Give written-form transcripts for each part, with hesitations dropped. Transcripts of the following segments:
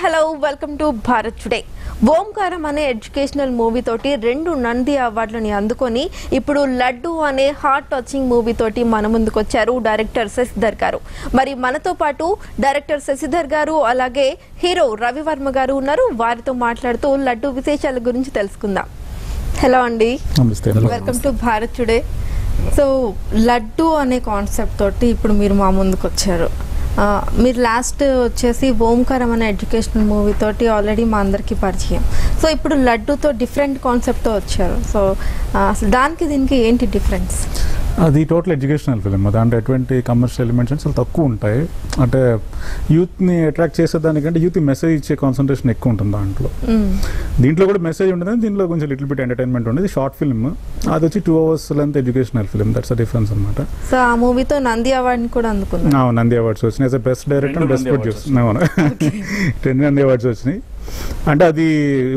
Hello welcome to Bharat today. ఓంకారం అనే educational movie తోటి 2 నంది అవార్డులని అందుకొని ఇప్పుడు లడ్డు అనే హార్ట్ టచింగ్ మూవీ తోటి మన ముందుకు వచ్చారు డైరెక్టర్ శశిధర్ గారు. మరి మనతో పాటు డైరెక్టర్ శశిధర్ గారు అలాగే హీరో రవివర్మ గారు ఉన్నారు. వారితో మాట్లాడుతూ లడ్డు విశేషాల గురించి తెలుసుకుందాం. హలో అండి, welcome to Bharat today. So laddu అనే కాన్సెప్ట్ తోటి ఇప్పుడు మీరు మా ముందుకు వచ్చారు. మీరు లాస్ట్ వచ్చేసి ఓంకారం అనే ఎడ్యుకేషనల్ మూవీ తోటి ఆల్రెడీ మా అందరికీ పరిచయం. సో ఇప్పుడు లడ్డుతో డిఫరెంట్ కాన్సెప్ట్తో వచ్చారు. సో అసలు దానికి దీనికి ఏంటి డిఫరెన్స్? అది టోటల్ ఎడ్యుకేషనల్ ఫిలిం. దాంట్లో ఎటువంటి కమర్షియల్ ఎలిమెంట్స్ చాలా తక్కువ ఉంటాయి. అంటే యూత్ని అట్రాక్ట్ చేసేదానికంటే యూత్ మెసేజ్ ఇచ్చే కాన్సన్ట్రేషన్ ఎక్కువ ఉంటుంది దాంట్లో. దీంట్లో కూడా మెసేజ్ ఉంటుంది, దీంట్లో కొంచెం లిటిల్ బిట్ ఎంటర్టైన్మెంట్ ఉండేది. షార్ట్ ఫిల్మ్, అది వచ్చి 2 hours length educational film. That's the difference అనమాట. సో ఆ మూవీతో నంది అవార్డుని కూడా అందుకున్నాను. నంది అవార్డ్స్ వచ్చినాయి. As best director and best producer 2 Nandi awards వచ్చినాయి. అంటే అది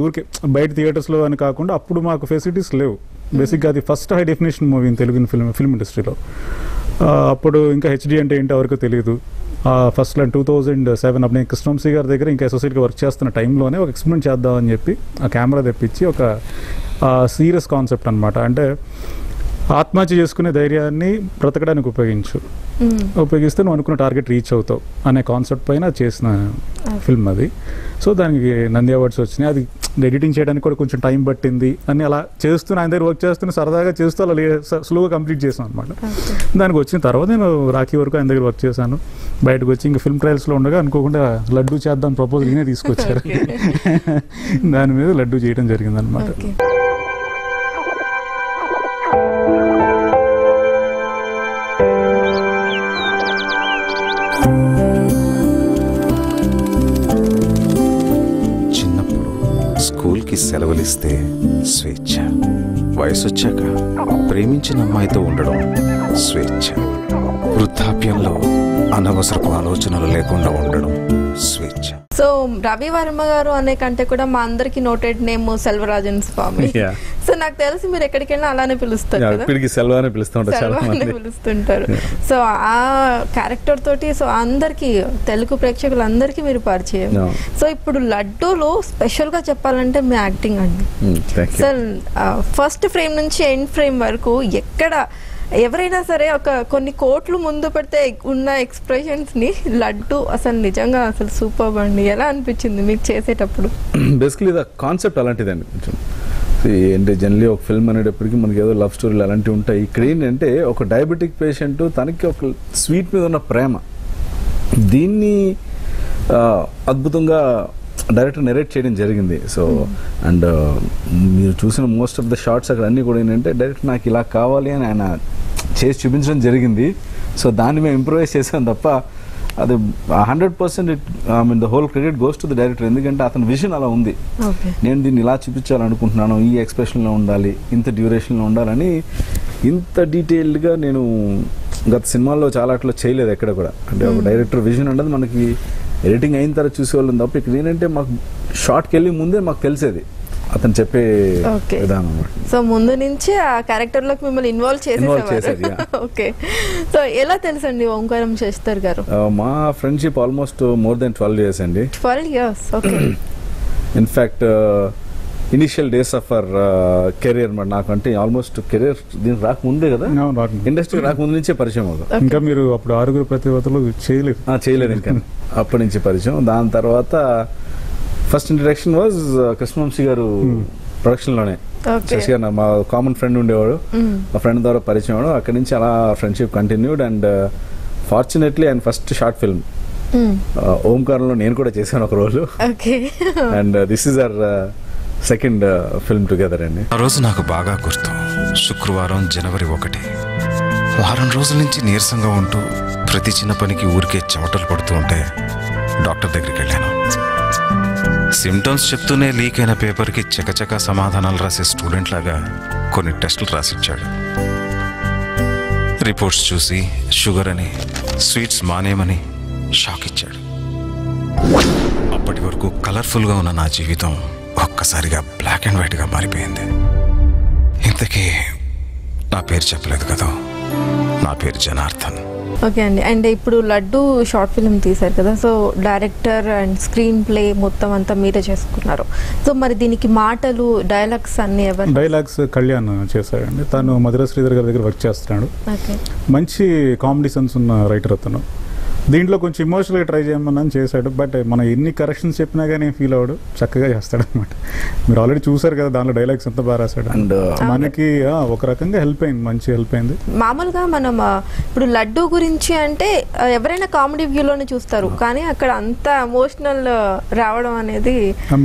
ఊరికే బయట థియేటర్స్లో అని కాకుండా అప్పుడు మాకు ఫెసిలిటీస్ లేవు. బేసిక్గా అది first high definition movie in Telugu film ఇండస్ట్రీలో. అప్పుడు ఇంకా హెచ్డి అంటే ఏంటో ఎవరికో తెలియదు. ఫస్ట్ 2007 అప్పుడు నేను కృష్ణవంశీ గారి దగ్గర ఇంకా అసోసియేట్గా వర్క్ చేస్తున్న టైంలోనే ఒక ఎక్స్పెరిమెంట్ చేద్దామని చెప్పి ఆ కెమెరా తెప్పించి ఒక సీరియస్ కాన్సెప్ట్ అనమాట. అంటే ఆత్మహత్య చేసుకునే ధైర్యాన్ని బ్రతకడానికి ఉపయోగిస్తే నువ్వు అనుకున్న టార్గెట్ రీచ్ అవుతావు అనే కాన్సెప్ట్ పైన చేసిన ఫిల్మ్ అది. సో దానికి నంది అవార్డ్స్ వచ్చినాయి. అది ఎడిటింగ్ చేయడానికి కూడా కొంచెం టైం పట్టింది అని అలా చేస్తున్నా, ఆయన దగ్గర వర్క్ చేస్తున్న సరదాగా చేస్తూ అలా స్లోగా కంప్లీట్ చేసాను అనమాట. దానికి వచ్చిన తర్వాత నేను రాఖీ వరకు ఆయన దగ్గర వర్క్ చేశాను. బయటకు వచ్చి ఇంకా ఫిల్మ్ ట్రయల్స్లో ఉండగా అనుకోకుండా లడ్డు చేద్దాం ప్రపోజల్ ఈయనే తీసుకొచ్చారు. దాని మీద లడ్డు చేయడం జరిగింది అనమాట. స్కూల్కి సెలవులిస్తే స్వేచ్ఛ, వయసు వచ్చాక ప్రేమించిన అమ్మాయితో ఉండడం స్వేచ్ఛ, వృద్ధాప్యంలో అనవసరపు ఆలోచనలు లేకుండా ఉండడం స్వేచ్ఛ. సో రవివర్మ గారు అనే కంటే కూడా మా అందరికి నోటెడ్ నేమ్ సెల్వరాజన్ స్వామి. సో నాకు తెలిసి మీరు ఎక్కడికి వెళ్ళినా అలానే పిలుస్తారు కదా, పిలుస్తుంటారు. సో ఆ క్యారెక్టర్ తోటి సో అందరికి తెలుగు ప్రేక్షకులందరికీ మీరు పరిచయం. సో ఇప్పుడు లడ్డూలో స్పెషల్ గా చెప్పాలంటే మీ యాక్టింగ్ అండి. సో ఫస్ట్ ఫ్రేమ్ నుంచి ఎండ్ ఫ్రేమ్ వరకు ఎక్కడ ఎవరైనా సరే ఒక కొన్ని కోట్లు ముందు పెడితే ఉన్న ఎక్స్ప్రెషన్స్ ని లడ్డు అసలు నిజంగా అసలు సూపర్ అండి. ఎలా అనిపించింది మీకు చేసేటప్పుడు? బేసికలీ ద కాన్సెప్ట్ అలాంటిదండి. కొంచెం అంటే జనరలీ ఒక ఫిల్మ్ అనేటప్పటికి మనకి ఏదో లవ్ స్టోరీలు అలాంటివి ఉంటాయి. ఇక్కడ ఏంటంటే ఒక డయాబెటిక్ పేషెంట్, తనకి ఒక స్వీట్ మీద ఉన్న ప్రేమ, దీన్ని అద్భుతంగా డైరెక్టర్ నెరేట్ చేయడం జరిగింది. సో అండ్ మీరు చూసిన మోస్ట్ ఆఫ్ ద షార్ట్స్ అక్కడ అన్నీ కూడా ఏంటంటే డైరెక్టర్ నాకు ఇలా కావాలి అని ఆయన చేసి చూపించడం జరిగింది. సో దాన్ని మేము ఇంప్రూవైజ్ చేసాం తప్ప అది 100% I mean the whole credit goes to the director. ఎందుకంటే అతని విజన్ అలా ఉంది. నేను దీన్ని ఇలా చూపించాలనుకుంటున్నాను, ఈ ఎక్స్ప్రెషన్లో ఉండాలి, ఇంత డ్యూరేషన్లో ఉండాలని ఇంత డీటెయిల్డ్గా నేను గత సినిమాల్లో చాలా అట్లా చేయలేదు ఎక్కడ కూడా. అంటే ఒక డైరెక్టర్ విజన్ ఉండదు మనకి. ఎడిటింగ్ అయిన తర్వాత చూసేవాళ్ళం తప్ప ఇక్కడ ఏంటంటే మాకు షార్ట్కి వెళ్ళి ముందే మాకు తెలిసేది అతను చెప్పే విధానం. సో ముందు నుంచి ఆ క్యారెక్టర్ లోకి మిమ్మల్ని ఇన్వాల్వ్ చేసేది. ఓకే. సో ఎలా తెలుసండి ఓంకారం శశిధర్ గారు? మా friendship almost more than 12 years అండి. 12 years. Okay. In fact initial days of our career నాకు అంటే ఆల్మోస్ట్ కెరీర్ దీనికి రాకముందే కదా, ఇండస్ట్రీ రాకముందు నుంచే పరిచయం అవుతుంది. ఇంకా మీరు అప్పుడు 6 ప్రతిభతలు చేయలేదు ఇంకా అప్పటి నుంచి పరిచయం. దాని తర్వాత ఫస్ట్ ఇంట్రడక్షన్ వాజ్ కృష్ణవంశీ గారు ప్రొడక్షన్లోనే. శశి గారు మా కామన్ ఫ్రెండ్ ఉండేవాడు, మా ఫ్రెండ్ ద్వారా పరిచయం అవ్వడం, అక్కడి నుంచి అలా ఫ్రెండ్షిప్ కంటిన్యూడ్. అండ్ ఫార్చునేట్లీ ఆయన ఫస్ట్ షార్ట్ ఫిల్మ్ ఓంకారంలో నేను కూడా చేశాను ఒక రోజు. And this is our second film together అండి. ఆ రోజు నాకు బాగా గుర్తు. శుక్రవారం జనవరి 1. వారం రోజుల నుంచి నీరసంగా ఉంటూ ప్రతి చిన్న పనికి ఊరికే చెమటలు పడుతూ ఉంటే డాక్టర్ దగ్గరికి వెళ్ళాను. సిమ్టమ్స్ చెప్తూనే లీక్ అయిన పేపర్కి చకచక సమాధానాలు రాసే స్టూడెంట్ లాగా కొన్ని టెస్టులు రాసిచ్చాడు. రిపోర్ట్స్ చూసి షుగర్ అని, స్వీట్స్ మానేయమని షాక్ ఇచ్చాడు. అప్పటి వరకు కలర్ఫుల్గా ఉన్న నా జీవితం ఒక్కసారిగా బ్లాక్ అండ్ వైట్గా మారిపోయింది. ఇంతకీ నా పేరు చెప్పలేదు కదా, నా పేరు జనార్దన్. ఓకే అండి. అండ్ ఇప్పుడు లడ్డు షార్ట్ ఫిల్మ్ తీశారు కదా, so director and screen play మొత్తం అంతా మీరే చేసుకున్నారు. సో మరి దీనికి మాటలు, డైలాగ్స్ అన్ని ఎవరు? డైలాగ్స్ కళ్యాణ్ చేశాడండి. తను మధుర శ్రీధర్ గారి దగ్గర వర్క్ చేస్తున్నాడు. ఓకే. మంచి కామెడీ సెన్స్ ఉన్న రైటర్ అతను. దీంట్లో కొంచెం ఇమోషనల్గా ట్రై చేయమని చేశాడు. బట్ మనం ఎన్ని కరెక్షన్స్ చెప్పినా కానీ ఫీల్ అవ్వడు, చక్కగా చేస్తాడు అనమాట. మీరు ఆల్రెడీ చూసారు కదా దాంట్లో డైలాగ్స్ ఎంత బాగా రాశాడు. అండ్ మనకి ఒక రకంగా హెల్ప్ అయింది, మంచి హెల్ప్ అయింది. మామూలుగా మనం ఇప్పుడు లడ్డు గురించి అంటే ఎవరైనా కామెడీ వ్యూలోనే చూస్తారు, కానీ అక్కడ అంత ఎమోషనల్ రావడం అనేది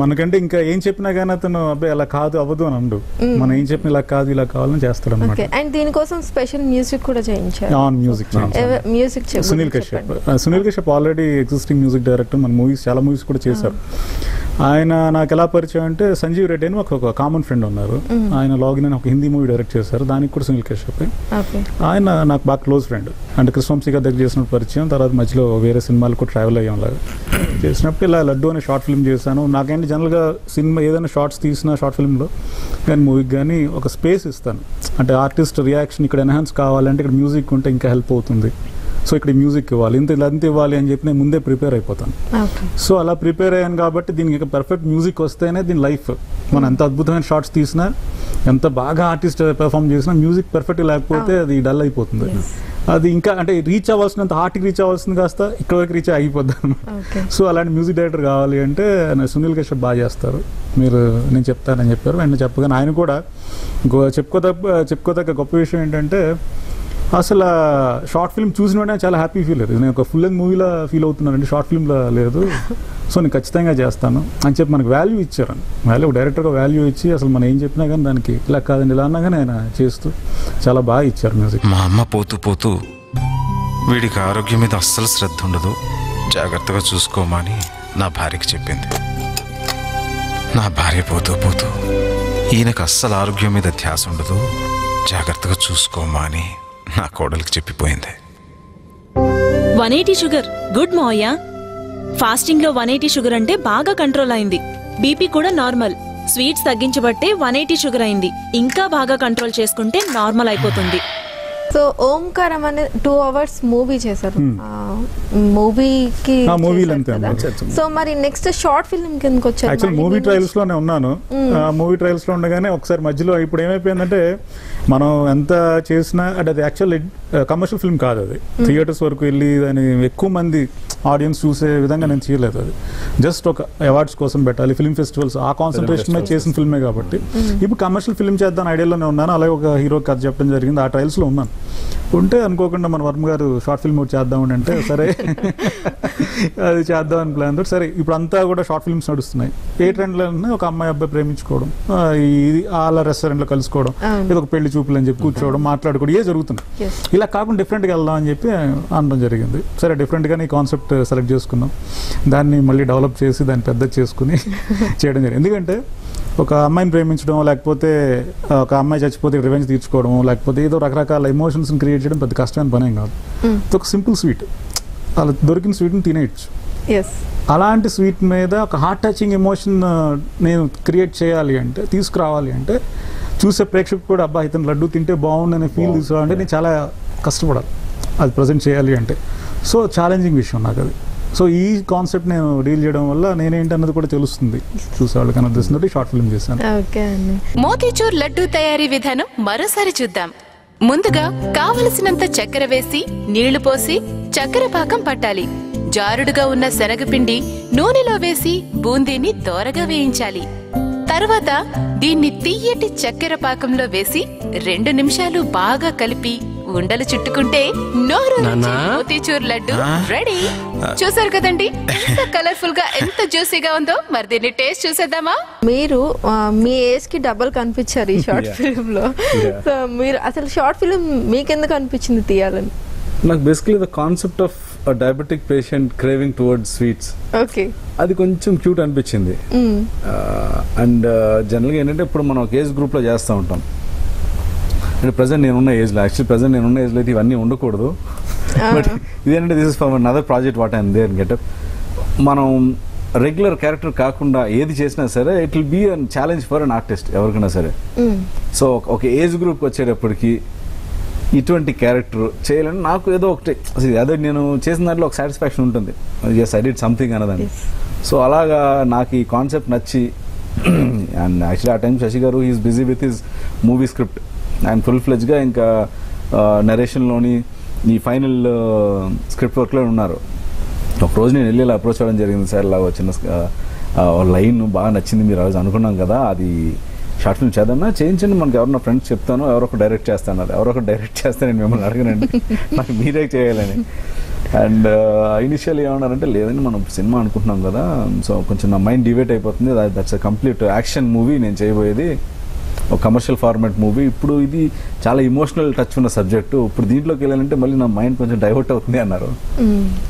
మనకంటే ఇంకా ఏం చెప్పినా కానీ అతను అబ్బాయి అలా కాదు అవ్వదు అని అండు. మనం ఏం చెప్పినా ఇలా కాదు ఇలా కావాలని చేస్తాడు అనమాట. అండ్ దీనికోసం స్పెషల్ మ్యూజిక్ కూడా చేయించారు. Music Sunil Kashyap already existing music director, మన మూవీస్ చాలా మూవీస్ కూడా చేశారు. ఆయన నాకు ఎలా పరిచయం అంటే సంజీవ్ రెడ్డి అని ఒక కామన్ ఫ్రెండ్ ఉన్నారు, ఆయన లాగిన్ అని ఒక హిందీ మూవీ డైరెక్ట్ చేశారు, దానికి కూడా సునీల్ కశ్యప్. ఆయన నాకు బాగా క్లోజ్ ఫ్రెండ్. అంటే కృష్ణవంశీ గారి దగ్గర చేసిన పరిచయం, తర్వాత మధ్యలో వేరే సినిమాలు కూడా ట్రావెల్ అయ్యాం. లాగా చేసినప్పుడు ఇలా లడ్డు అనే షార్ట్ ఫిల్మ్ చేశాను. నాకేంటి జనరల్గా సినిమా ఏదైనా షార్ట్స్ తీసిన షార్ట్ ఫిల్మ్లో కానీ మూవీకి కానీ ఒక స్పేస్ ఇస్తాను. అంటే ఆర్టిస్ట్ రియాక్షన్ ఇక్కడ ఎన్హాన్స్ కావాలంటే ఇక్కడ మ్యూజిక్ ఉంటే ఇంకా హెల్ప్ అవుతుంది. సో ఇక్కడ మ్యూజిక్ ఇవ్వాలి, ఇంత ఇవ్వాలి అని చెప్పి నేను ముందే ప్రిపేర్ అయిపోతాను. సో అలా ప్రిపేర్ అయ్యాను కాబట్టి దీనికి పర్ఫెక్ట్ మ్యూజిక్ వస్తేనే దీని లైఫ్. మనం ఎంత అద్భుతమైన షార్ట్స్ తీసినా, ఎంత బాగా ఆర్టిస్ట్ పెర్ఫామ్ చేసినా మ్యూజిక్ పర్ఫెక్ట్ లేకపోతే అది డల్ అయిపోతుంది. అది ఇంకా అంటే రీచ్ అవ్వాల్సినంత హార్ట్కి రీచ్ అవ్వాల్సింది కాస్త ఇక్కడ వరకు రీచ్ అయిపోద్ది అనమాట. సో అలాంటి మ్యూజిక్ డైరెక్టర్ కావాలి అంటే సునీల్ కశ్యప్ బాగా చేస్తారు. మీరు నేను చెప్తానని చెప్పారు. వెంటనే చెప్పగానే ఆయన కూడా చెప్పుకోదగ్గ గొప్ప విషయం ఏంటంటే అసలు షార్ట్ ఫిల్మ్ చూసిన వెంటనే చాలా హ్యాపీ ఫీల్ అయ్యింది. నేను ఒక ఫుల్ లెంగ్త్ మూవీలో ఫీల్ అవుతున్నానండి, షార్ట్ ఫిల్మ్లో లేదు. సో నేను ఖచ్చితంగా చేస్తాను అని చెప్పి మనకు వాల్యూ ఇచ్చారు. వాల్యూ డైరెక్టర్గా వాల్యూ ఇచ్చి అసలు మనం ఏం చెప్పినా కానీ దానికి ఇలా కాదండి ఇలా అన్నాగానే ఆయన చేస్తూ చాలా బాగా ఇచ్చారు మ్యూజిక్. మా అమ్మ పోతూ వీడికి ఆరోగ్యం మీద అస్సలు శ్రద్ధ ఉండదు, జాగ్రత్తగా చూసుకోమని నా భార్యకి చెప్పింది. నా భార్య పోతూ ఈయనకు అస్సలు ఆరోగ్యం మీద ధ్యాస ఉండదు, జాగ్రత్తగా చూసుకోమా అని నా కోడలికి చెప్పిపోయింది. 180 షుగర్ గుడ్ మావయ్య. ఫాస్టింగ్ లో 180 షుగర్ అంటే బాగా కంట్రోల్ అయింది. బీపీ కూడా నార్మల్. స్వీట్స్ తగ్గించబట్టే 180 షుగర్ అయింది. ఇంకా బాగా కంట్రోల్ చేసుకుంటే నార్మల్ అయిపోతుంది. సో ఓంకారం అనే 2 hours మూవీ చేశారు. మూవీకి సో మరి నెక్స్ట్ షార్ట్ ఫిల్మ్ కిందకి వచ్చారు. యాక్చువల్ మూవీ ట్రయల్స్ లోనే ఉన్నాను. మూవీ ట్రయల్స్ లో ఉండగానే ఒకసారి మధ్యలో ఇప్పుడు ఏమైపోయిందంటే మనం ఎంత చేసినా అంటే అది యాక్చువల్ కమర్షియల్ ఫిల్మ్ కాదు, అది థియేటర్స్ వరకు వెళ్ళి దాన్ని ఎక్కువ మంది ఆడియన్స్ చూసే విధంగా నేను చేయలేదు. అది జస్ట్ ఒక అవార్డ్స్ కోసం పెట్టాలి, ఫిల్మ్ ఫెస్టివల్స్ ఆ కాన్సన్ట్రేషన్ మీద చేసిన ఫిల్మే కాబట్టి ఇప్పుడు కమర్షియల్ ఫిల్మ్ చేద్దాం ఐడియాలోనే ఉన్నాను. అలాగే ఒక హీరో కథ చెప్పడం జరిగింది, ఆ ట్రయల్స్ లో ఉన్నాను. ఉంటే అనుకోకుండా మన వర్మ గారు షార్ట్ ఫిల్మ్ చేద్దామని అంటే సరే అది చేద్దామని ప్లాన్ తోటి సరే ఇప్పుడు అంతా కూడా షార్ట్ ఫిల్మ్స్ నడుస్తున్నాయి. ఏ ట్రెండ్లో ఒక అమ్మాయి అబ్బాయి ప్రేమించుకోవడం, ఇది అలా రెస్టారెంట్లో కలుసుకోవడం, ఇది ఒక పెళ్లి చూపులు అని చెప్పి కూర్చోవడం, మాట్లాడుకోవడం ఏ జరుగుతుంది. ఇలా కాకుండా డిఫరెంట్గా వెళ్దాం అని చెప్పి అనడం జరిగింది. సరే డిఫరెంట్గానే ఈ కాన్సెప్ట్ సెలెక్ట్ చేసుకున్నాం, దాన్ని మళ్ళీ డెవలప్ చేసి దాన్ని పెద్ద చేసుకుని చేయడం జరిగింది. ఎందుకంటే ఒక అమ్మాయిని ప్రేమించడం, లేకపోతే ఒక అమ్మాయి చచ్చిపోతే రివెంజ్ తీర్చుకోవడం, లేకపోతే ఏదో రకరకాల ఎమోషన్స్ని క్రియేట్ చేయడం పెద్ద కష్టమైన పనేం కాదు. ఒక సింపుల్ స్వీట్, అలా దొరికిన స్వీట్ని తినేయచ్చు. అలాంటి స్వీట్ మీద ఒక హార్ట్ టచింగ్ ఎమోషన్ నేను క్రియేట్ చేయాలి అంటే, తీసుకురావాలి అంటే చూసే ప్రేక్షకుడు కూడా అబ్బా ఇతను లడ్డు తింటే బాగుండనే ఫీల్ తీసుకురావాలంటే నేను చాలా కష్టపడాలి అది ప్రజెంట్ చేయాలి అంటే. సో ఛాలెంజింగ్ విషయం నాకు అది. సో ఈ కాన్సెప్ట్ నేను డీల్ చేయడం వల్ల నేనేంటి అన్నది కూడా తెలుస్తుంది చూసేవాళ్ళకి అన్న ఉద్దేశంతో షార్ట్ ఫిల్మ్ చేశాను. మోతీచూర్ లడ్డు తయారీ విధానం మరోసారి చూద్దాం. ముందుగా కావలసినంత చక్కెర వేసి నీళ్లు పోసి చక్కెర పాకం పట్టాలి. జారుడుగా ఉన్న శనగపిండి నూనెలో వేసి బూందీని దోరగా వేయించాలి. తర్వాత దీన్ని తియ్యటి చక్కెర పాకంలో వేసి 2 నిమిషాలు బాగా కలిపి ఉండలు చుట్టుకుంటే నోరు మోతీచూర్ లడ్డు రెడీ. చూసారు కదండి ఎంత కలర్ఫుల్ గా, ఎంత జ్యూసీగా ఉందో. మరి దీన్ని టేస్ట్ చూసేద్దామా? మీరు మీ ఏజ్ కి డబుల్ కనిపించారు ఈ షార్ట్ ఫిల్మ్ లో. సో మీరు అసలు షార్ట్ ఫిల్మ్ మీకెందుకు అనిపించింది తీయాలని? నాకు basically the concept of diabetic patient craving towards sweets, అది కొంచెం క్యూట్ అనిపించింది. అండ్ జనరల్గా ఏంటంటే ఇప్పుడు మనం ఒక ఏజ్ గ్రూప్లో చేస్తూ ఉంటాం. అంటే ప్రజెంట్ నేనున్న ఏజ్లో, యాక్చువల్లీ ప్రజెంట్ నేనున్న ఏజ్లో అయితే ఇవన్నీ ఉండకూడదు. బట్ ఇదేంటంటే this is for another project what I'm there getup. మనం రెగ్యులర్ క్యారెక్టర్ కాకుండా ఏది చేసినా సరే it will be an challenge for an artist ఎవరికైనా సరే. సో ఒక ఏజ్ గ్రూప్కి వచ్చేటప్పటికి ఇటువంటి క్యారెక్టర్ చేయాలని నాకు ఏదో ఒకటి అదే నేను చేసిన దాంట్లో ఒక సాటిస్ఫాక్షన్ ఉంటుంది, ఎస్ ఐ డిడ్ సంథింగ్ అన్నదాన్ని. సో అలాగా నాకు ఈ కాన్సెప్ట్ నచ్చి అండ్ యాక్చువల్లీ ఆ time Sashi garu he is busy with his movie script and full ఫ్లెజ్గా ఇంకా నరేషన్లోని ఈ ఫైనల్ స్క్రిప్ట్ వర్క్లో ఉన్నారు. ఒకరోజు నేను వెళ్ళి ఇలా అప్రోచ్ అవ్వడం జరిగింది, సార్ ఇలా వచ్చిన లైన్ బాగా నచ్చింది, మీరు రోజు అనుకున్నాం కదా అది షార్ట్ ఫిల్మ్ చేద్దామన్నా చేయించండి, మనకి ఎవరన్నా ఫ్రెండ్స్ చెప్తాను ఎవరొక డైరెక్ట్ చేస్తాను, ఎవరొక డైరెక్ట్ చేస్తాను నేను మిమ్మల్ని అడగనండి నాకు మీరే చేయాలని. అండ్ ఇనిషియల్ ఏమన్నారంటే లేదండి మనం సినిమా అనుకుంటున్నాం కదా, సో కొంచెం నా మైండ్ డివేట్ అయిపోతుంది, that's a complete action movie నేను చేయబోయేది, ఒక కమర్షియల్ ఫార్మాట్ మూవీ, ఇప్పుడు ఇది చాలా ఇమోషనల్ టచ్ ఉన్న సబ్జెక్టు, ఇప్పుడు దీంట్లోకి వెళ్ళాలంటే మళ్ళీ నా మైండ్ కొంచెం డైవర్ట్ అవుతుంది అన్నారు.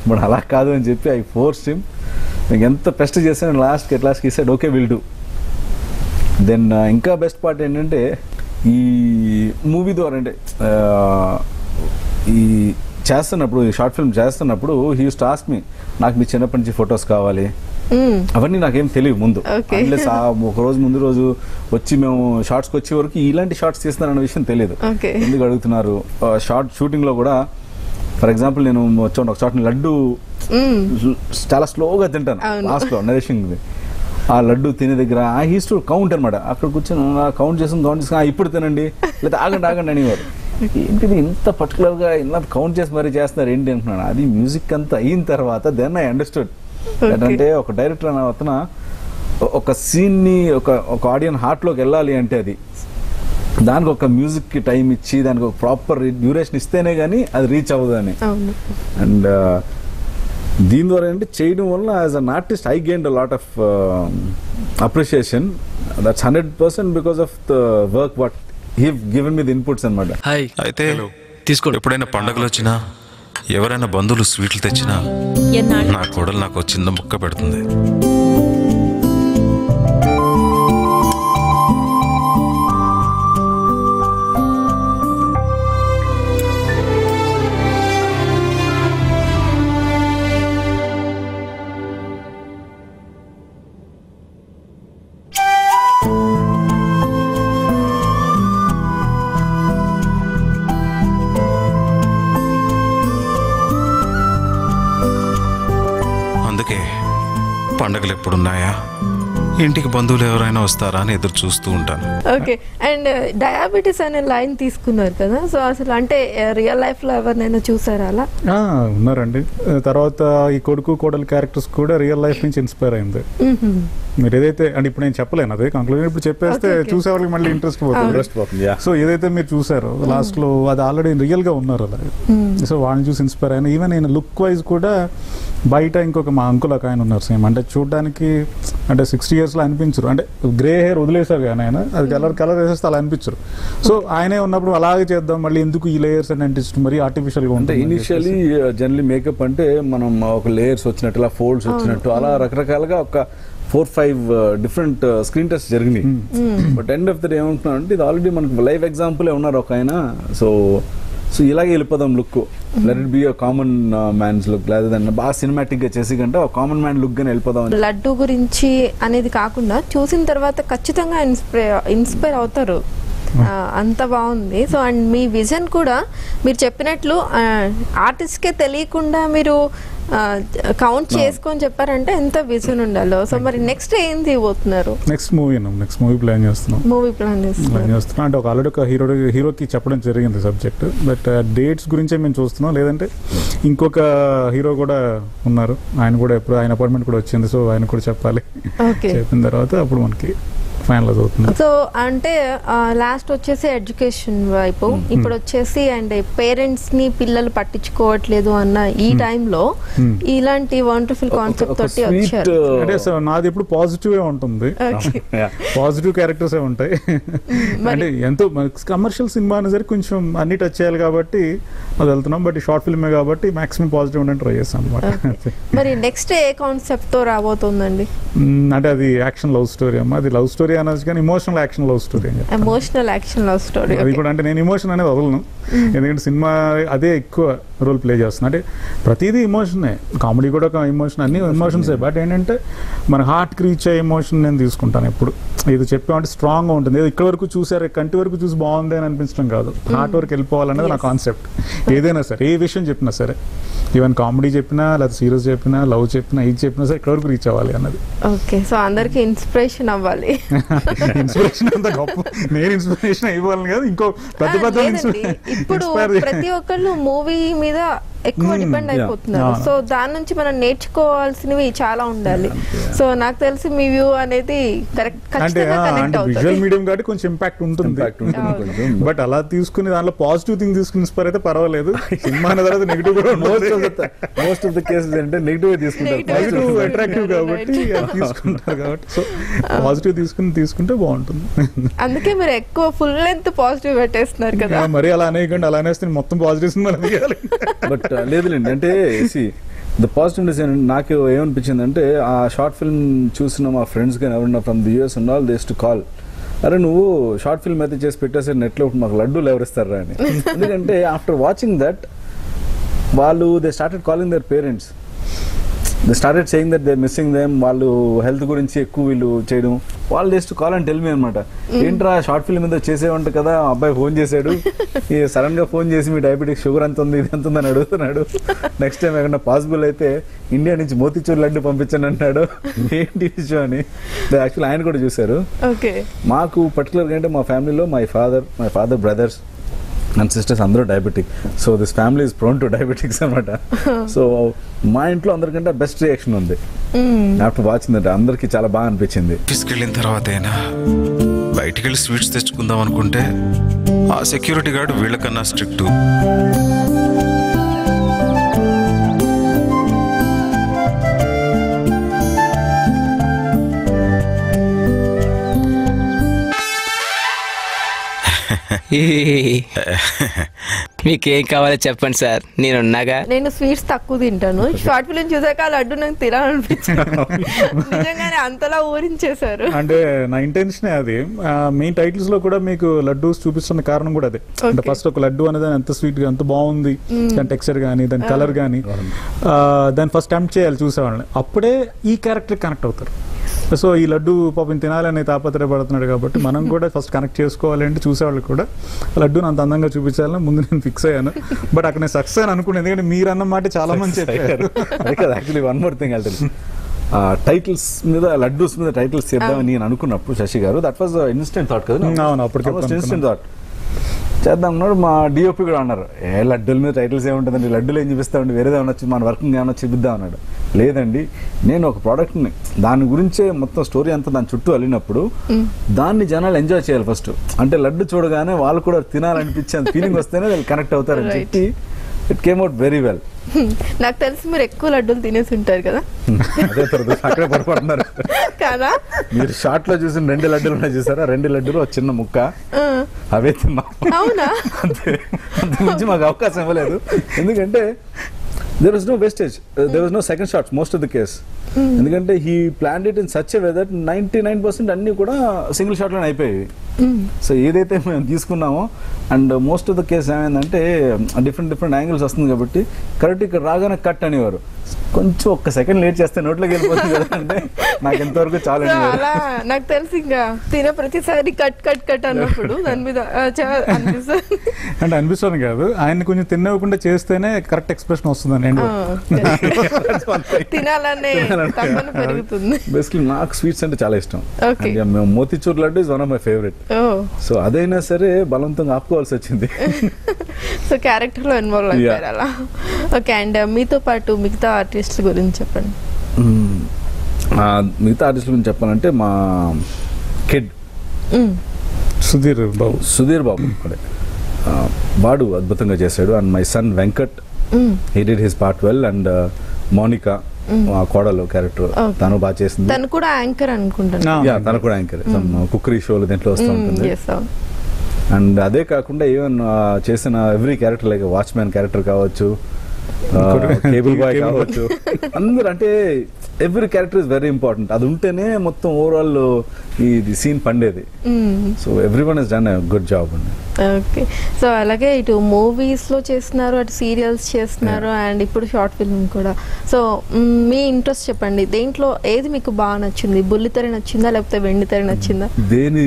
బట్ అలా కాదు అని చెప్పి ఐ ఫోర్స్ హిమ్, మీకు ఎంత బెస్ట్ చేశాను లాస్ట్కి side okay will do. Then ఇంకా బెస్ట్ పార్ట్ ఏంటంటే ఈ మూవీ ద్వారా అంటే ఈ చేస్తున్నప్పుడు ఈ షార్ట్ ఫిల్మ్ చేస్తున్నప్పుడు he use to ask me, నాకు మీ చిన్నప్పటి నుంచి ఫొటోస్ కావాలి, అవన్నీ నాకేం తెలియదు ముందు, అన్లెస్ ఒక రోజు ముందు రోజు వచ్చి మేము షార్ట్స్కి వచ్చే వరకు ఇలాంటి షార్ట్స్ తీస్తున్నారన్న విషయం తెలియదు, ఎందుకు అడుగుతున్నారు. షార్ట్ షూటింగ్ లో కూడా ఫర్ ఎగ్జాంపుల్ నేను వచ్చాను ఒక షార్ట్ లడ్డు చాలా స్లోగా తింటాను లాస్ట్ లో నరేషింగ్, ఆ లడ్డు తినే దగ్గర ఆ హీస్ టు కౌంట్ అనమాట, అక్కడ కూర్చొని కౌంట్ చేసుకుని ఇప్పుడు తినండి లేదా ఆగండి అనేవారు. ఏంటిది ఇంత పర్టికులర్గా ఇలా కౌంట్ చేసి మరీ చేస్తున్నారు ఏంటి అంటున్నాను. అది మ్యూజిక్ అంతా అయిన తర్వాత దెన్ ఐ అండర్స్టూడ్ అంటే ఒక డైరెక్టర్ అనే అతను ఒక సీన్ని ఒక ఆడియన్ హార్ట్లోకి వెళ్ళాలి అంటే అది దానికి ఒక మ్యూజిక్కి టైం ఇచ్చి దానికి ఒక ప్రాపర్ డ్యూరేషన్ ఇస్తేనే కానీ అది రీచ్ అవ్వదు అని. అండ్ దీని ద్వారా ఏంటి చేయడం వల్ల as an artist I gained a lot of appreciation, that's 100% because of the work what he given me the inputs అనమాట. అయితే తీసుకోండి, ఎప్పుడైనా పండుగలు వచ్చినా ఎవరైనా బంధువులు స్వీట్లు తెచ్చినా నా కోడలు నాకు చిన్న ముక్క పెడుతుంది. అందుకే పండగలు ఎప్పుడున్నాయా, ఇంటికి బంధువులు ఎవరైనా వస్తారా అని ఎదురు చూస్తూ ఉంటాను. ఓకే, అండ్ డయాబెటీస్ అనే లైన్ తీసుకున్నారు కదా, సో అసలు అంటే రియల్ లైఫ్ లో ఎవరినైనా చూసారా అలా? ఉన్నారండి. తర్వాత ఈ కొడుకు కోడలు క్యారెక్టర్స్ కూడా రియల్ లైఫ్ నుంచి ఇన్స్పైర్ అయింది. మీరు ఏదైతే అంటే ఇప్పుడు నేను చెప్పలేను అదే కంక్లూజన్, ఇప్పుడు చెప్పేస్తే చూసే వాళ్ళకి మళ్ళీ ఇంట్రెస్ట్ పోతుంది. సో ఏదైతే మీరు చూసారో లాస్ట్ లో అది ఆల్రెడీ రియల్ గా ఉన్నారు అలా, సో వాళ్ళని చూసి ఇన్స్పైర్ అయినా. ఈవెన్ నేను లుక్ వైజ్ కూడా బయట ఇంకొక మా అంకుల్ ఒక ఆయన ఉన్నారు సేమ్, అంటే చూడడానికి అంటే 60 years లో అనిపించరు, అంటే గ్రే హెయిర్ వదిలేశారు కానీ ఆయన అది కలర్ వేసేస్తే అలా అనిపించరు. సో ఆయనే ఉన్నప్పుడు అలాగే చేద్దాం మళ్ళీ ఎందుకు ఈ లేయర్స్ అని అంటే మరీ ఆర్టిఫిషియల్ గా ఉంటుంది. ఇనిషియలీ జనరలీ మేకప్ అంటే మనం ఒక లేయర్స్ వచ్చినట్టు అలా ఫోల్డ్స్ వచ్చినట్టు అలా రకరకాలుగా ఒక 4-5 డిఫరెంట్ స్క్రీన్ టెస్ట్ జరిగినాయి. But end of the day ఏమంటున్నాను అంటే ఇది ఆల్రెడీ మనకు లైవ్ ఎగ్జాంపుల్ ఉన్నారు ఒక ఆయన, సో ఇలాగే వెళ్ళిపోదాం look, let it be a common man's look లేదా దాన్ని బాగా సినిమాటిక్ గా చేసి కంటే ఒక కామన్ మ్యాన్ లుక్ గానే వెళ్ళిపోదాం. లడ్డు గురించి అనేది కాకుండా చూసిన తర్వాత ఖచ్చితంగా ఇన్స్పైర్ అవుతారు, అంత బాగుంది. సో అండ్ మీ విజన్ కూడా మీరు చెప్పినట్లు ఆర్టిస్ట్కే తెలియకుండా మీరు కౌంట్ చేసుకొని చెప్పారంటే ఎంత విజన్ ఉండాలో. సో మరి నెక్స్ట్ ఏం తీయబోతున్నారు? నెక్స్ట్ మూవీ ప్లాన్ చేస్తున్నాం. అంటే ఒక ఆల్రెడీ ఒక హీరోకి చెప్పడం జరిగింది సబ్జెక్ట్, బట్ డేట్స్ గురించే మేము చూస్తున్నాం. లేదంటే ఇంకొక హీరో కూడా ఉన్నారు, ఆయన కూడా ఎప్పుడు ఆయన అపాయింట్మెంట్ కూడా వచ్చింది, సో ఆయన కూడా చెప్పాలి. చెప్పిన తర్వాత అప్పుడు మనకి ఫైనలైజ్ అవుతుంది. సో అంటే లాస్ట్ వచ్చేసి ఎడ్యుకేషన్ వైపు, ఇప్పుడు వచ్చేసి అండ్ పేరెంట్స్ ని పిల్లలు పట్టించుకోవట్లేదు అన్న ఈ టైంలో ఇలాంటి వండర్ఫుల్ కాన్సెప్ట్ తోటి వచ్చారు. అంటే నాది ఎప్పుడు పాజిటివ్ ఉంటుంది, పాజిటివ్ క్యారెక్టర్స్ ఉంటాయి. అంటే ఎంతో కమర్షియల్ సినిమా అనేసరికి కొంచెం అన్ని టచ్ చేయాలి కాబట్టి అది వెళ్తున్నాం, బట్ షార్ట్ ఫిల్మే కాబట్టి మాక్సిమం పాజిటివ్ ఉండని ట్రై చేస్తాం అనమాట. మరి నెక్స్ట్ ఏ కాన్సెప్ట్ తో రాబోతుందండి? అంటే అది యాక్షన్ లవ్ స్టోరీ అమ్మా, అది లవ్ స్టోరీ అనొచ్చు కానీ emotional action love story. Emotional action love story అది కూడా అంటే నేను ఎమోషన్ అనేది వదలను, ఎందుకంటే సినిమా అదే ఎక్కువ రోల్ ప్లే చేస్తుంది. అంటే ప్రతిదీ ఎమోషనే, కామెడీ కూడా ఒక ఎమోషన్, అన్ని ఎమోషన్సే. బట్ ఏంటంటే మన హార్ట్కి రీచ్ అయ్యే ఎమోషన్ నేను తీసుకుంటాను ఎప్పుడు. ఇది చెప్పామంటే స్ట్రాంగ్గా ఉంటుంది. ఇక్కడ వరకు చూసారు, కంటి వరకు చూసి బాగుంది అని అనిపించడం కాదు, హార్ట్ వరకు వెళ్ళిపోవాలనేది నా కాన్సెప్ట్. ఏదైనా సరే, ఏ విషయం చెప్పినా సరే, ఈవెన్ కామెడీ చెప్పినా లేదా సీరియస్ చెప్పినా లవ్ చెప్పినా ఇది చెప్పినా సరే ఇక్కడ వరకు రీచ్ అవ్వాలి అన్నది. ఓకే, సో అందరికి ఇన్స్పిరేషన్ అవ్వాలి. ఇన్స్పిరేషన్ అంత గొప్ప, నేను ఇన్స్పిరేషన్ ఇవ్వాలి కాదు, ఇంకో పెద్ద పెద్ద ఇప్పుడు ప్రతి ఒక్కళ్ళు మూవీ మీద ఎక్కువ డిపెండ్ అయిపోతున్నారు. సో దాని నుంచి మనం నేర్చుకోవాల్సినవి చాలా ఉండాలి. సో నాకు తెలిసి మీ వ్యూ అనేది విజువల్ మీడియం కాబట్టి కొంచెం ఇంపాక్ట్ ఉంటుంది. బట్ అలా తీసుకుని దాంట్లో పాజిటివ్ థింగ్ తీసుకుని ఇన్స్పైర్ అయితే పర్వాలేదు. సినిమా అనే తర్వాత నెగిటివ్ కూడా మోస్ట్ ఆఫ్ ద కేసెస్ అంటే నెగిటివ్ తీసుకుంటారు, నెగిటివ్ అట్రాక్టివ్ కాబట్టి తీసుకుంటారు. కాబట్టి సో పాజిటివ్ తీసుకుంటే బాగుంటుంది. అందుకే మీరు ఎక్కువ ఫుల్ లెంత్ పాజిటివ్ పెట్టేస్తున్నారు కదా. మరి అలా అనేకండి, అలా అనేస్తే మొత్తం పాజిటివ్ సినిమా తీయాలి. బట్ లేదులేండి, అంటే ద పాజిటివ్నెస్ నాకు ఏమనిపించింది అంటే ఆ షార్ట్ ఫిల్మ్ చూసిన మా ఫ్రెండ్స్ కానీ ఎవరన్నా from the US and all they to call, అరే నువ్వు షార్ట్ ఫిల్మ్ అయితే చేసి పెట్టేసరి నెట్లో మాకు లడ్డూలు ఎవరిస్తారా అని. ఎందుకంటే ఆఫ్టర్ వాచింగ్ దట్ వాళ్ళు they started calling their parents, they started saying that they missing them. వాళ్ళు హెల్త్ గురించి ఎక్కువ వీళ్ళు చేయడం, వాళ్ళు just call and tell me అనమాట, ఏంట్రా షార్ట్ ఫిల్మ్ మీద చేసేవంట కదా, అబ్బాయి ఫోన్ చేశాడు, సడన్ గా ఫోన్ చేసి మీ డయాబెటిక్ షుగర్ ఎంత ఉంది, ఇది ఎంత ఉందని అడుగుతున్నాడు, నెక్స్ట్ టైం ఏమన్నా పాసిబుల్ అయితే ఇండియా నుంచి మోతిచూర్ లడ్డు పంపించండి అంటాడు. ఏంటి విషయం అని యాక్చువల్లీ ఆయన కూడా చూశారు. మాకు పర్టికులర్గా అంటే మా ఫ్యామిలీలో my father brothers and sisters అందరూ diabetic. So this family is prone to diabetics అనమాట. సో మా ఇంట్లో అందరికంటే బెస్ట్ రియాక్షన్ ఉంది ఆఫ్టర్ వాచింగ్ దట్. అందరికి చాలా బాగా అనిపించింది. ఆఫీస్కి వెళ్ళిన తర్వాత అయినా బయటికి వెళ్ళి స్వీట్స్ తెచ్చుకుందాం అనుకుంటే ఆ సెక్యూరిటీ గార్డ్ వీళ్ళకన్నా స్ట్రిక్ట్. మీకేం కావాలో చెప్పండి సార్, నేనున్నాగా. నేను స్వీట్స్ తక్కువ తింటాను. షార్ట్ ఫిల్మ్ చూసాక లడ్డు నాకు తినాలనిపించింది. నిజంగానే అంతలా ఊరించేశారు. అంటే నా ఇంటెన్షన్ అది. మెయిన్ టైటిల్స్ లో కూడా మీకు లడ్డూస్ చూపిస్తున్న కారణం కూడా అదే. అంటే ఫస్ట్ ఒక లడ్డు అనేది ఎంత స్వీట్ గా ఎంత బాగుంది, దాని టెక్స్చర్ కానీ దాని కలర్ కానీ దాన్ని ఫస్ట్ టెంప్ట్ చేయాలి చూసేవాళ్ళని, అప్పుడే ఈ క్యారెక్టర్ కనెక్ట్ అవుతారు. సో ఈ లడ్డు పాపం తినాలని తాపత్రయపడుతున్నాడు కాబట్టి మనం కూడా ఫస్ట్ కనెక్ట్ చేసుకోవాలి అంటే చూసేవాళ్ళు కూడా లడ్డూని అంత అందంగా చూపించాలని ముందు నేను ఫిక్స్ అయ్యాను. బట్ అక్కడ నేను సక్సెస్ అని అనుకున్నాను, ఎందుకంటే మీరు అన్న మాట చాలా మంది చెప్పారు. యాక్చువల్లీ వన్ మోర్ థింగ్ అంటే టైటిల్స్ మీద లడ్డూస్ మీద టైటిల్స్ చేద్దామని నేను అనుకున్నప్పుడు శశి గారు, దట్ వాజ్ ఇన్స్టెంట్ థాట్ కదా. అవును, అప్పటికే ఇన్స్టెంట్ థాట్ చేద్దాం అన్నాడు. మా డిఓపి కూడా అన్నారు, లడ్డూల మీద టైటిల్స్ ఏముంటుందండి, లడ్డూలు ఏం చూపిస్తామండి, వేరేదే అనొచ్చు, మన వర్కింగ్ ఏమన్నా చూపిద్దాం అన్నాడు. లేదండి, నేను ఒక ప్రోడక్ట్ని దాని గురించే మొత్తం స్టోరీ అంతా దాని చుట్టూ వెళ్ళినప్పుడు దాన్ని జనాలు ఎంజాయ్ చేయాలి ఫస్ట్. అంటే లడ్డు చూడగానే వాళ్ళు కూడా తినాలనిపించే ఫీలింగ్ వస్తేనే వాళ్ళు కనెక్ట్ అవుతారని చెప్పి it came out very well. నాకు తెలిసి మీరు ఎక్కువ లడ్డూలు తినేసి ఉంటారు కదా. అదే అక్కడే పొరపడుతున్నారు కదా. మీరు షార్ట్ లో చూసిన 2 లడ్డూలు ఉన్నాయి చూసారా, 2 లడ్డూలు ఒక చిన్న ముక్క అవే తిన్నాం. అవునా? అంతకుమించి మాకు అవకాశం ఇవ్వలేదు. ఎందుకంటే there was no wastage, there was no second shots most of the case. ఎందుకంటే he planned it in such a way that 99% అన్ని కూడా సింగిల్ షాట్ లోనే అయిపోయాయి. సో ఏదైతే మేము తీసుకున్నామో and most of the case ఏమైందంటే డిఫరెంట్ యాంగిల్స్ వస్తుంది కాబట్టి కరెక్ట్ ఇక్కడ రాగానే కట్ అనేవారు. కొంచెం ఒక్క సెకండ్ లేట్ చేస్తే నోట్లోకి వెళ్ళిపోతుంది కదా అంటే నాకు ఎంతవరకు చాలా నాకు తెలిసి ఇంకా తిన ప్రతిసారి కట్ కట్ కట్ అన్నప్పుడు దాని మీద అంటే అనిపిస్తుంది కాదు, ఆయన కొంచెం తినకుండా చేస్తేనే కరెక్ట్ ఎక్స్ప్రెషన్ వస్తుంది. తినాలనే పెరుగుతుంది. బేసిక్లీ నాకు స్వీట్స్ అంటే చాలా ఇష్టం. Motichoor laddu is one of my favourite. So అదైనా సరే బలవంతంగా ఆపుకోవాల్సి వచ్చింది. సో క్యారెక్టర్ లో ఇన్వాల్వ్ అయిపోయారు అలా. ఓకే, అండ్ మీతో పాటు మిగతా ఆర్టిస్టుల గురించి చెప్పండి. మిగతా ఆర్టిస్టుల గురించి చెప్పాలంటే మా కిడ్ సుధీర్ బాబు అదే వాడు అద్భుతంగా చేశాడు. And my son Venkat, he did his part well. And Monica కోడలు క్యారెక్టర్ తను బాగా చేసింది. తను కూడా యాంకర్ అనుకుంటాను. తను కూడా యాంకర్, కుక్కరీ షోలు దీంట్లో వస్తూ ఉంటుంది. అండ్ అదే కాకుండా ఈవెన్ చేసిన every character like watchman character కావచ్చు, కేబుల్ బాయ్ కావచ్చు, అందరూ అంటే every character is very important. అది ఉంటేనే మొత్తం ఓవరాల్ ఈ సీన్ పండేది. So every one has done a good job అండి. ఓకే, సో అలాగే ఇటు మూవీస్ లో చేస్తున్నారు, అటు సీరియల్స్ చేస్తున్నారు, అండ్ ఇప్పుడు షార్ట్ ఫిల్మ్ కూడా. సో మీ ఇంట్రెస్ట్ చెప్పండి, దేంట్లో ఏది మీకు బాగా నచ్చింది? బుల్లితెర నచ్చిందా లేకపోతే వెండితెర నచ్చిందా? దేని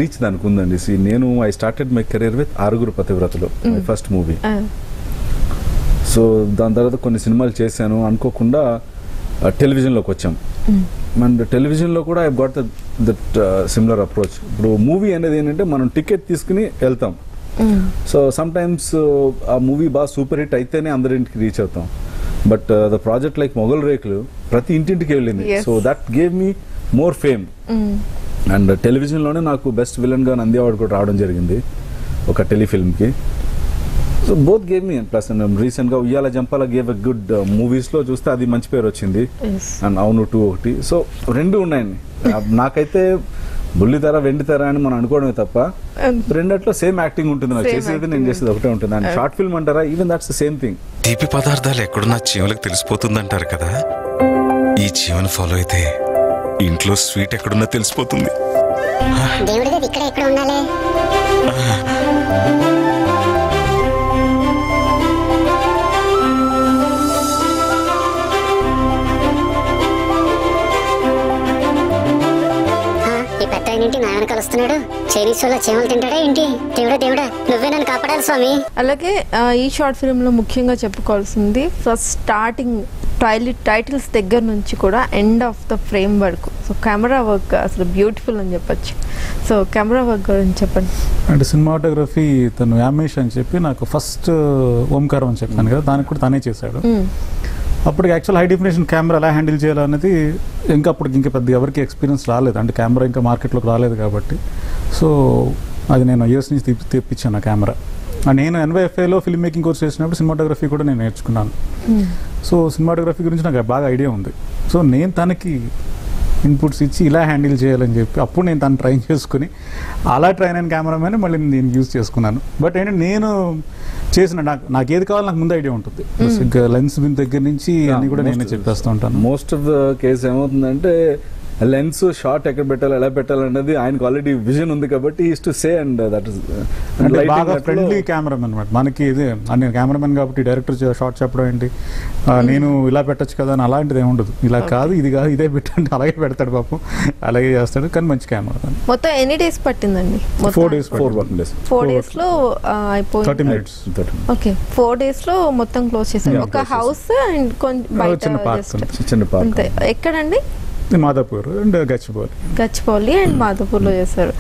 రీచ్ దానికి ఉందండి. నేను I started my career with ఆరుగురు పతివ్రతలు, మై ఫస్ట్ మూవీ. సో దాని తర్వాత కొన్ని సినిమాలు చేశాను, అనుకోకుండా టెలివిజన్లోకి వచ్చాం. అండ్ టెలివిజన్లో కూడా I got that similar approach. ఇప్పుడు మూవీ అనేది ఏంటంటే మనం టికెట్ తీసుకుని వెళ్తాం. సో సమ్ టైమ్స్ ఆ మూవీ బాగా సూపర్ హిట్ అయితేనే అందరింటికి రీచ్ అవుతాం. But the project like Mogali Rekulu ప్రతి ఇంటింటికి వెళ్ళింది. So that gave me more fame. And టెలివిజన్లోనే నాకు బెస్ట్ విలన్గా నంది అవార్డు కూడా రావడం జరిగింది ఒక టెలిఫిల్మ్కి. So both gave me. Plus రీసెంట్గా Uyyala Jampala gave a good మూవీస్లో చూస్తే అది మంచి పేరు వచ్చింది. అండ్ అవును 2 ఒకటి. సో రెండు ఉన్నాయండి. నాకైతే బుల్లితెర వెండితెర అని మనం అనుకోవడమే తప్ప రెండట్లో సేమ్ యాక్టింగ్ ఉంటుంది. నాకు చేసేది నేను చేసేది ఒకటే ఉంటుంది. అండ్ షార్ట్ ఫిల్మ్ అంటారా, even that's the same thing. తీపి పదార్థాలు ఎక్కడున్నా చీమలకు తెలిసిపోతుంది అంటారు కదా, ఈ చీమను ఫాలో అయితే ఇంట్లో స్వీట్ ఎక్కడున్నా తెలిసిపోతుంది. ఏంటి నా వెనకాల వస్తున్నాడు? చైనీస్ వాళ్ళ చీమలు తింటాడా ఏంటి? దేవుడా దేవుడా నువ్వే నన్ను కాపాడాలి స్వామి. అలాగే ఈ షార్ట్ ఫిల్మ్ లో ముఖ్యంగా చెప్పుకోవాల్సింది ఫస్ట్ స్టార్టింగ్ టైటిల్స్ దగ్గర నుంచి కూడా ఎండ్ ఆఫ్ ద ఫ్రేమ్ వరకు. సో కెమెరా వర్క్ అసలు బ్యూటిఫుల్ అని చెప్పొచ్చు. సో కెమెరా వర్క్ గురించి చెప్పండి. అంటే సినిమాటోగ్రఫీ తను యామేష్ అని చెప్పి నాకు ఫస్ట్ ఓంకారం అని చెప్పాను కదా, దానికి కూడా తనే చేశాడు. అప్పటికి యాక్చువల్ హై డెఫినేషన్ కెమెరా ఎలా హ్యాండిల్ చేయాలనేది ఇంకా అప్పటికి ఇంకా పెద్ద ఎవరికి ఎక్స్పీరియన్స్ రాలేదు. అంటే కెమెరా ఇంకా మార్కెట్లోకి రాలేదు కాబట్టి. సో అది నేను యూఎస్ నుంచి తెప్పించాను ఆ కెమెరా. నేను NYFAలో ఫిల్మ్ మేకింగ్ కోర్స్ చేసినప్పుడు సినిమాటోగ్రఫీ కూడా నేను నేర్చుకున్నాను. సో సినిమాటోగ్రఫీ గురించి నాకు బాగా ఐడియా ఉంది. సో నేను తనకి ఇన్పుట్స్ ఇచ్చి ఇలా హ్యాండిల్ చేయాలని చెప్పి అప్పుడు నేను తను ట్రైన్ చేసుకుని అలా ట్రైన్ అయిన కెమెరామెన్ మళ్ళీ నేను యూజ్ చేసుకున్నాను. బట్ ఏంటంటే నేను చేసిన నాకు ఏది కావాలో నాకు ముందు ఐడియా ఉంటుంది. లెన్స్ దగ్గర నుంచి అన్ని కూడా నేనే చెప్పేస్తూ ఉంటాను. మోస్ట్ ఆఫ్ ద కేసు ఏమవుతుందంటే లెన్స్ షార్ట్ ఎక్కడ పెట్టాలి ఎలా పెట్టాలి అనేది ఆయనకు ఆల్రెడీ విజన్ ఉంది కాబట్టి is to say. And that is బాగా ఫ్రెండ్లీ కెమెరామెన్ అనమాట మనకి. ఇది నేను కెమెరామెన్ కాబట్టి డైరెక్టర్ షార్ట్ చెప్పడం ఏంటి, నేను ఇలా పెట్టచ్చు కదా అని అలాంటిది ఏమి ఉండదు. ఇలా కాదు ఇది కాదు ఇదే పెట్టండి అలాగే పెడతాడు పాపం, అలాగే చేస్తాడు. కానీ మంచి కెమెరా. మొత్తం ఎన్ని డేస్ పట్టిందండి? 4 days. 4 days లో అయిపోయింది. 30 minutes. ఓకే, 4 days లో మొత్తం క్లోజ్ చేశారు. ఒక హౌస్ అండ్ కొంచెం బయట అంతే. ఎక్కడండి? మాదాపూర్ అండ్ గచ్చిబౌలి అండ్ మాదాపూర్లో చేశారు.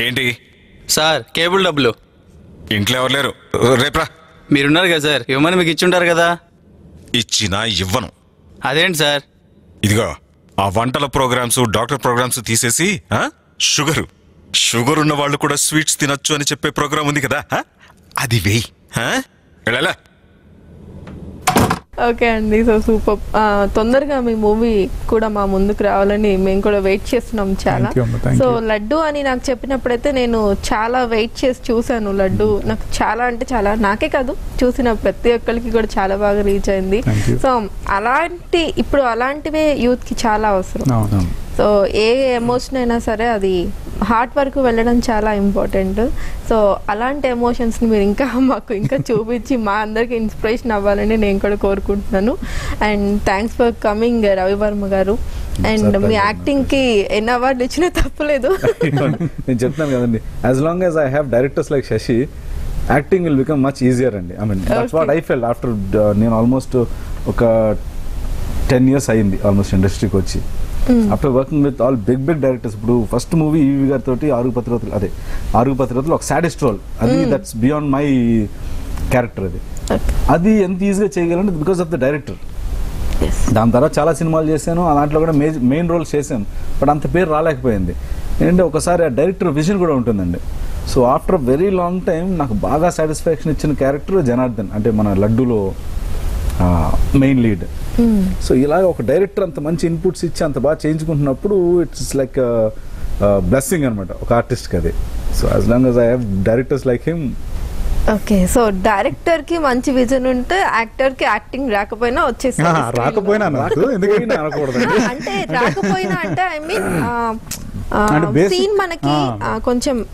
ఏంటి సార్ కేబుల్ డబ్బులు ఇంట్లో ఎవరు లేరు, రేప్రా. మీరున్నారు కదా సార్, ఇవ్వమని మీకు ఇచ్చుంటారు కదా. ఇచ్చినా ఇవ్వను. అదేంటి సార్? ఇదిగో ఆ వంటల ప్రోగ్రామ్స్ డాక్టర్ ప్రోగ్రామ్స్ తీసేసి షుగర్ ఉన్న వాళ్ళు కూడా స్వీట్స్ తినొచ్చు అని చెప్పే ప్రోగ్రామ్ ఉంది కదా, అది వేయి. వెళ్ళాలా? ఓకే అండి, సో సూపర్. తొందరగా మీ మూవీ కూడా మా ముందుకు రావాలని మేము కూడా వెయిట్ చేస్తున్నాం చాలా. సో లడ్డు అని నాకు చెప్పినప్పుడైతే నేను చాలా వెయిట్ చేసి చూసాను. లడ్డు నాకు చాలా అంటే చాలా, నాకే కాదు చూసిన ప్రతి ఒక్కరికి కూడా చాలా బాగా రీచ్ అయింది. సో ఇప్పుడు అలాంటివే యూత్ కి చాలా అవసరం. సో ఏ ఎమోషన్ అయినా సరే అది హార్ట్ వరకు వెళ్ళడం చాలా ఇంపార్టెంట్. సో అలాంటి ఎమోషన్స్ని మీరు మాకు ఇంకా చూపించి మా అందరికి ఇన్స్పిరేషన్ అవ్వాలని నేను కూడా కోరుకుంటున్నాను. And thanks for coming Ravi Varma garu. And మీ యాక్టింగ్కి ఎన్ని అవార్డులు ఇచ్చినా తప్పలేదు. నేను చెప్తాను కదండి, as long as I have directors like Sashi, acting will become much easier అండి. I mean that's what I felt after. నేను ఆల్మోస్ట్ ఒక 10 years అయింది ఆల్మోస్ట్ ఇండస్ట్రీకి వచ్చి. After working with all big directors. ఇప్పుడు ఫస్ట్ మూవీ ఈవి గారితో ఆరుగు పతివ్రతలు ఒక సాడెస్ట్ రోల్. అది దట్స్ బియాండ్ మై క్యారెక్టర్. అది ఎంత ఈజీగా చేయగలంటే బికాస్ ఆఫ్ ద డైరెక్టర్. దాని తర్వాత చాలా సినిమాలు చేశాను, దాంట్లో కూడా మెయిన్ రోల్స్ చేశాను. బట్ అంత పేరు రాలేకపోయింది. ఏంటంటే ఒకసారి ఆ డైరెక్టర్ విజన్ కూడా ఉంటుందండి. So after very long time నాకు బాగా సాటిస్ఫాక్షన్ ఇచ్చిన క్యారెక్టర్ జనార్దన్, అంటే మన లడ్డూలో మెయిన్ లీడ్. సో ఇలాగ ఒక డైరెక్టర్ అంత మంచి ఇన్పుట్స్ ఇచ్చి అంత బాగా చేయించుకుంటున్నప్పుడు ఇట్స్ లైక్ బ్లెస్సింగ్ అనమాట ఒక ఆర్టిస్ట్కి అది. So as long as I have directors like him okay, so director కి మంచి విజన్ ఉంటే యాక్టర్ కి యాక్టింగ్ రాకపోయినా వచ్చేసి రాకపోయినా నాకు ఎందుకంటే అనకూడదండి. అంటే రాకపోయినా అంటే ఐ మీన్ అంటే basic- సీన్ మనకి కొంచెం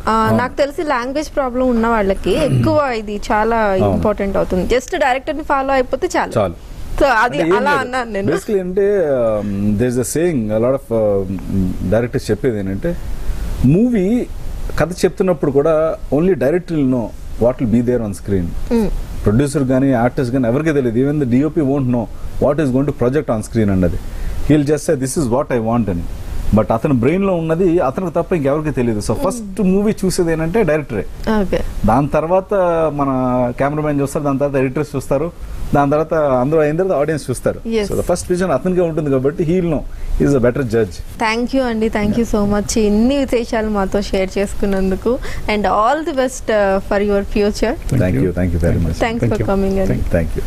నాకు తెలిసి లాంగ్వేజ్ ప్రాబ్లం ఉన్న వాళ్ళకి ఎక్కువ ఇది చాలా ఇంపార్టెంట్ అవుతుంది. జస్ట్ డైరెక్టర్ ని ఫాలో అయిపోతే చాలు. సో అది అలా అన్నాను నేను. బేసికలీ అంటే there is a saying lot of directors చెప్పేది ఏంటంటే మూవీ కథ చెప్తున్నప్పుడు కూడా only director know what will be there on screen. Producer కానీ ఆర్టిస్ట్ కానీ ఎవరికి తెలియదు. Even the DOP won't know what is going to project on screen అన్నది. He'll just say this is what I want అని. But అతని brain లో ఉన్నది అతనికి తప్ప ఇంకెవరికి తెలియదు. సో ఫస్ట్ మూవీ చూసేది ఏంటంటే డైరెక్టరే. దాని తర్వాత మన కెమెరామెన్ చూస్తారు, దాని తర్వాత ఎడిటర్స్ చూస్తారు, దాని తర్వాత అందరూ అయిన తర్వాత ఆడియన్స్ చూస్తారు. సో ద ఫస్ట్ విజన్ అతనికే ఉంటుంది కాబట్టి he'll know is a better judge. Thank you అండి, థ్యాంక్ యూ సో మచ్ ఇన్ని విశేషాలు మాతో షేర్ చేసుకున్నందుకు. And all the best for your future. Thank you very much. Thanks for coming. Thank you.